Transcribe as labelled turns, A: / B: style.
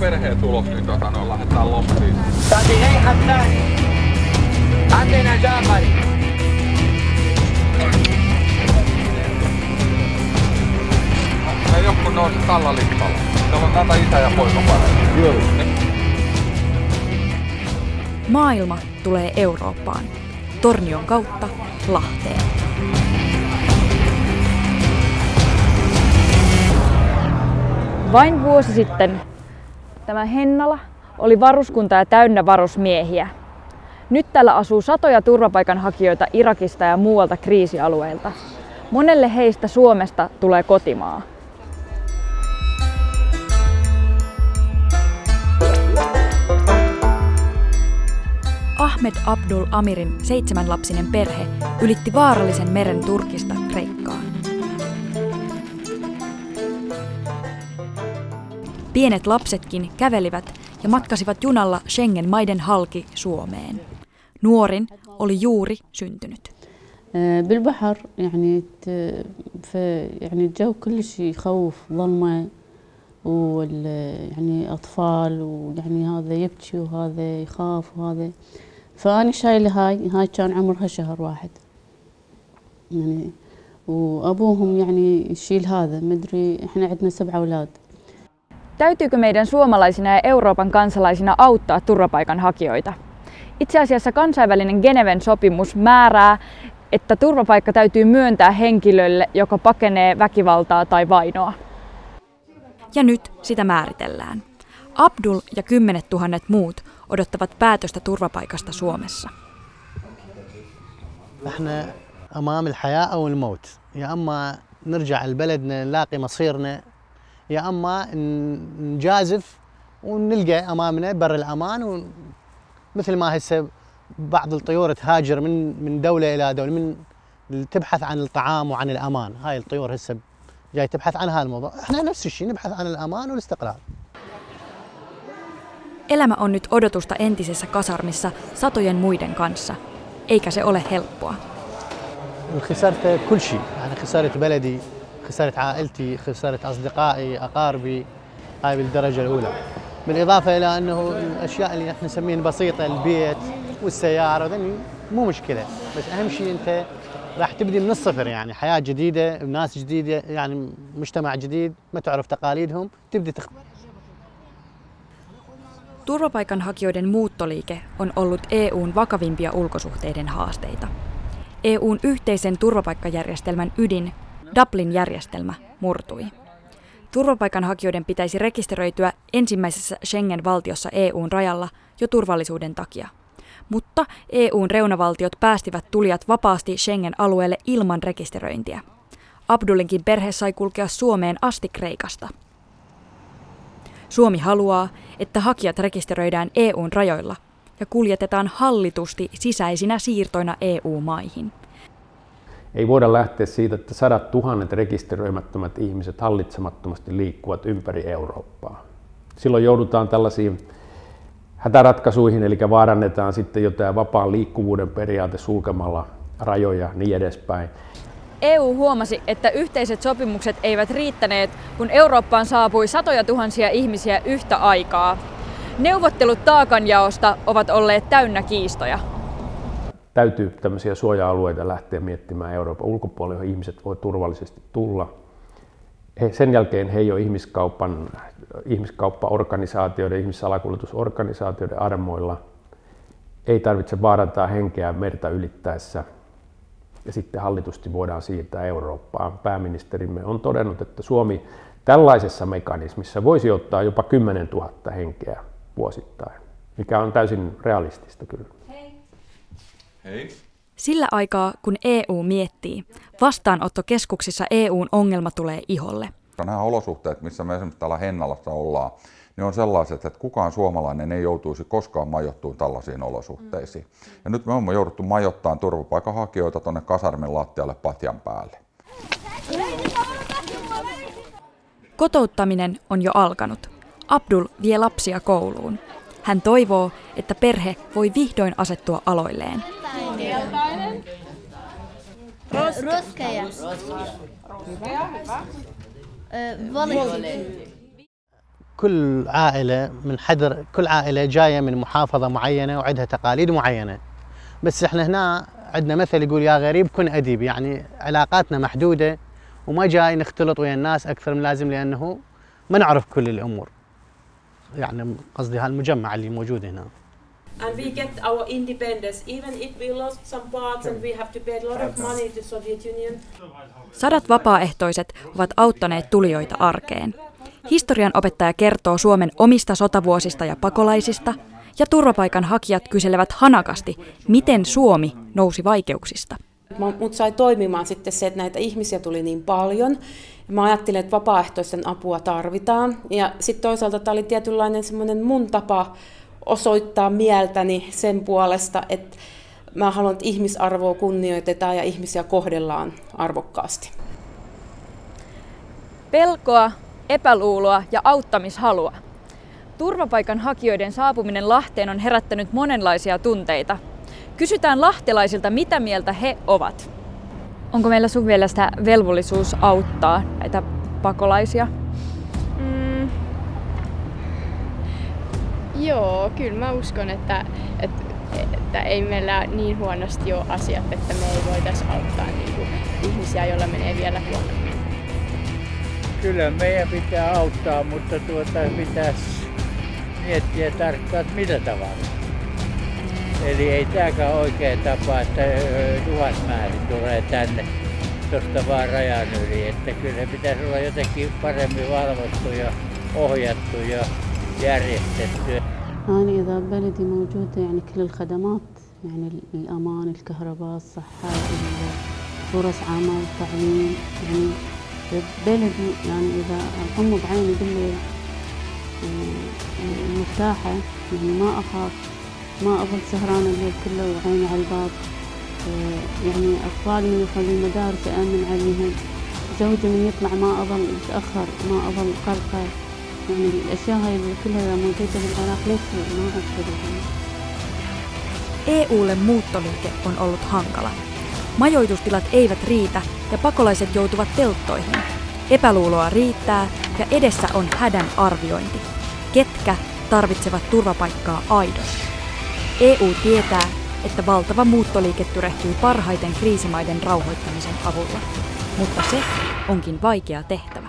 A: perheen tulos, niin lähdetään lompiin. Ei oo kun nousi tällä listalla. Täällä on näitä isä ja poika paremmin.
B: Maailma tulee Eurooppaan. Tornion kautta Lahteen. Vain vuosi sitten tämä Hennala oli varuskunta ja täynnä varusmiehiä. Nyt täällä asuu satoja turvapaikanhakijoita Irakista ja muualta kriisialueilta. Monelle heistä Suomesta tulee kotimaa. Ahmed Abdul Amirin 7-lapsinen perhe ylitti vaarallisen meren Turkista Kreikkaan. Pienet lapsetkin kävelivät ja matkasivat junalla Schengen-maiden halki Suomeen. Nuorin oli juuri syntynyt.
C: بالبحر يعني يعني الجو كلش يخوف ظلمة يعني أطفال ويعني هذا يبكي وهذا يخاف وهذا فأنا شايلة هاي كان عمرها شهر واحد يعني وأبوهم يعني يشيل هذا مدري إحنا عندنا 7 أولاد.
B: Täytyykö meidän suomalaisina ja Euroopan kansalaisina auttaa turvapaikanhakijoita? Itse asiassa kansainvälinen Geneven sopimus määrää, että turvapaikka täytyy myöntää henkilölle, joka pakenee väkivaltaa tai vainoa. Ja nyt sitä määritellään. Abdul ja 10 000 muut odottavat päätöstä turvapaikasta Suomessa.
D: احنا امام الحياه او الموت يا اما نرجع لبلدنا نلاقي مصيرنا يا اما نجازف ونلقى امامنا بر الامان مثل ما هسه بعض الطيور تهاجر من دوله الى دوله من تبحث عن الطعام وعن الامان. هاي الطيور هسه جاي تبحث عن هذا الموضوع. احنا نفس الشيء نبحث عن الامان والاستقلال.
B: Elämä on nyt odotusta entisessä kasarmissa satojen muiden kanssa, eikä se ole helppoa.
D: خسرت كل شيء، يعني خسرت بلدي، خسرت عائلتي، خسرت أصدقائي، أقاربي، هاي بالدرجة الأولى. بالإضافة إلى أنه الأشياء اللي احنا نسميها بسيطة، البيت والسيارة ذني مو مشكلة، بس أهم شيء أنت راح تبدي من الصفر، يعني حياة جديدة، ناس جديدة، يعني مجتمع جديد، ما تعرف تقاليدهم، تبدي
B: Turvapaikanhakijoiden muuttoliike on ollut EU:n vakavimpia ulkosuhteiden haasteita. EU:n yhteisen turvapaikkajärjestelmän ydin, Dublin-järjestelmä, murtui. Turvapaikanhakijoiden pitäisi rekisteröityä ensimmäisessä Schengen-valtiossa EU:n rajalla jo turvallisuuden takia. Mutta EU:n reunavaltiot päästivät tulijat vapaasti Schengen-alueelle ilman rekisteröintiä. Abdulinkin perhe sai kulkea Suomeen asti Kreikasta. Suomi haluaa, että hakijat rekisteröidään EU:n rajoilla ja kuljetetaan hallitusti sisäisinä siirtoina EU-maihin.
E: Ei voida lähteä siitä, että 100 000 rekisteröimättömät ihmiset hallitsemattomasti liikkuvat ympäri Eurooppaa. Silloin joudutaan tällaisiin hätäratkaisuihin, eli vaarannetaan sitten jo tämä vapaan liikkuvuuden periaate sulkemalla rajoja niin edespäin.
B: EU huomasi, että yhteiset sopimukset eivät riittäneet, kun Eurooppaan saapui satoja tuhansia ihmisiä yhtä aikaa. Neuvottelut taakanjaosta ovat olleet täynnä kiistoja.
E: Täytyy tämmöisiä suoja-alueita lähteä miettimään Euroopan ulkopuolelle, johon ihmiset voi turvallisesti tulla. Sen jälkeen he ei ole ihmiskauppaorganisaatioiden, ihmissalakuljetusorganisaatioiden armoilla. Ei tarvitse vaarantaa henkeä merta ylittäessä. Ja sitten hallitusti voidaan siirtää Eurooppaan. Pääministerimme on todennut, että Suomi tällaisessa mekanismissa voisi ottaa jopa 10 000 henkeä vuosittain, mikä on täysin realistista kyllä.
A: Hei.
B: Sillä aikaa, kun EU miettii, vastaanottokeskuksissa EUn ongelma tulee iholle.
A: Nämä olosuhteet, missä me esimerkiksi täällä Hennalassa ollaan, ne on sellaiset, että kukaan suomalainen ei joutuisi koskaan majoittumaan tällaisiin olosuhteisiin. Ja nyt me olemme jouduttu majoittamaan turvapaikanhakijoita tuonne kasarmin lattialle patjan päälle.
B: Kotouttaminen on jo alkanut. Abdul vie lapsia kouluun. Hän toivoo, että perhe voi vihdoin asettua aloilleen.
D: كل عائلة من حدر، كل عائلة جاية من محافظة معينة وعندها تقاليد معينة. بس احنا هنا عندنا مثل يقول يا غريب كن أديب، يعني علاقاتنا محدودة وما جاي نختلط ويا الناس أكثر من لازم لأنه ما نعرف كل الأمور. يعني قصدي هالمجمع اللي موجود هنا.
F: And we get our independence even if we lost some parts and we have to pay a lot of money to Soviet Union.
B: Sadat vapaaehtoiset ovat auttaneet tulijoita arkeen. Historian opettaja kertoo Suomen omista sotavuosista ja pakolaisista, ja turvapaikanhakijat kyselevät hanakasti, miten Suomi nousi vaikeuksista.
F: Mut sai toimimaan sitten se, että näitä ihmisiä tuli niin paljon. Mä ajattelin, että vapaaehtoisten apua tarvitaan. Ja sitten toisaalta tämä oli tietynlainen semmoinen mun tapa osoittaa mieltäni sen puolesta, että mä haluan, että ihmisarvoa kunnioitetaan ja ihmisiä kohdellaan arvokkaasti.
B: Pelkoa, epäluuloa ja auttamishalua. Turvapaikanhakijoiden saapuminen Lahteen on herättänyt monenlaisia tunteita. Kysytään lahtelaisilta, mitä mieltä he ovat. Onko meillä sun mielestä velvollisuus auttaa näitä pakolaisia?
G: Joo, kyllä mä uskon, että ei meillä niin huonosti ole asiat, että me ei voitaisi auttaa ihmisiä, joilla menee vielä huonommin.
H: Kyllä meidän pitää auttaa, mutta pitäisi miettiä tarkkaan, että mitä tavalla. Eli ei tämäkään oikea tapa, että tuhatmäärin tulee tänne tuosta vaan rajan yli. Että kyllä pitäisi olla jotenkin paremmin valvottu ja ohjattu ja järjestetty.
C: أنا إذا ببلدي موجودة يعني كل الخدمات يعني الأمان، الكهرباء، الصحة، فرص عمل، التعليم، يعني ببلدي يعني إذا أغم بعيني بالليل مرتاحة، يعني ما أخاف، ما أظل سهرانة الليل كله وعيني على الباب. يعني أطفالي من يخلون مدارس أأمن عليهم، زوجي من يطلع ما أظل متأخر، ما أظل قلقة. يعني الأشياء هاي كلها موجودة بالعراق ليش ما أقدر.
B: EU:lle muuttoliike on ollut hankala. Majoitustilat eivät riitä ja pakolaiset joutuvat telttoihin. Epäluuloa riittää ja edessä on hädän arviointi. Ketkä tarvitsevat turvapaikkaa aidosti? EU tietää, että valtava muuttoliike tyrehtyy parhaiten kriisimaiden rauhoittamisen avulla. Mutta se onkin vaikea tehtävä.